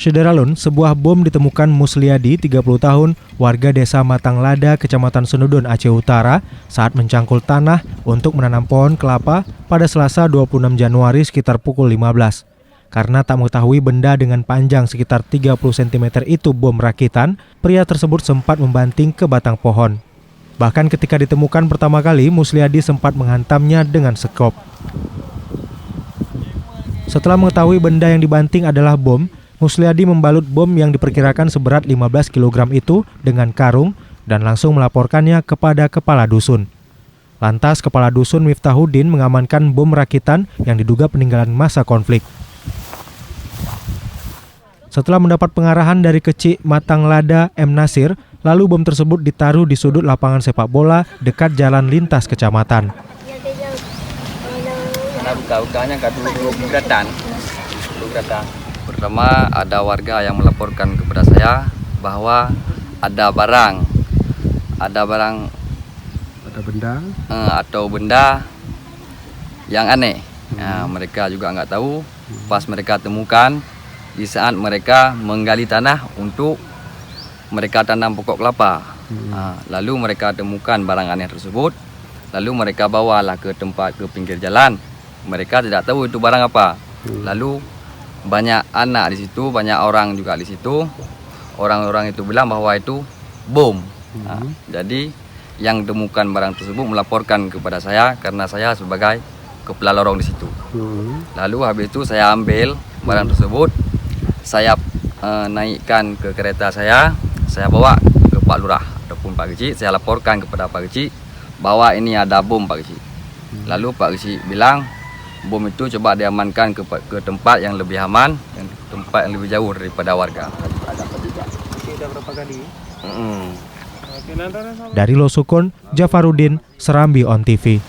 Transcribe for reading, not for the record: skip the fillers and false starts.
Syederalun, sebuah bom ditemukan Musliadi, 30 tahun, warga desa Matanglada, Kecamatan Senudun, Aceh Utara, saat mencangkul tanah untuk menanam pohon kelapa pada Selasa 26 Januari sekitar pukul 15. Karena tak mengetahui benda dengan panjang sekitar 30 cm itu bom rakitan, pria tersebut sempat membanting ke batang pohon. Bahkan ketika ditemukan pertama kali, Musliadi sempat menghantamnya dengan sekop. Setelah mengetahui benda yang dibanting adalah bom, Musliadi membalut bom yang diperkirakan seberat 15 kg itu dengan karung dan langsung melaporkannya kepada kepala dusun. Lantas kepala dusun Miftahuddin mengamankan bom rakitan yang diduga peninggalan masa konflik. Setelah mendapat pengarahan dari Kecik Matanglada M. Nasir, lalu bom tersebut ditaruh di sudut lapangan sepak bola dekat jalan lintas kecamatan. Pertama, ada warga yang melaporkan kepada saya bahwa ada benda atau benda yang aneh. Nah, mereka juga nggak tahu. Pas mereka temukan di saat mereka menggali tanah untuk mereka tanam pokok kelapa. Lalu mereka temukan barang aneh tersebut. Lalu mereka bawalah ke pinggir jalan. Mereka tidak tahu itu barang apa. Lalu banyak anak di situ, banyak orang juga di situ. Orang-orang itu bilang bahwa itu bom. Jadi yang temukan barang tersebut melaporkan kepada saya karena saya sebagai kepala lorong di situ. Lalu habis itu saya ambil barang tersebut, saya naikkan ke kereta saya bawa ke Pak Lurah ataupun Pak Kecik. Saya laporkan kepada Pak Kecik bahwa ini ada bom, Pak Kecik. Lalu Pak Kecik bilang bom itu coba diamankan ke tempat yang lebih aman, tempat yang lebih jauh daripada warga. Dari Losukun, Jafaruddin, Serambi On TV.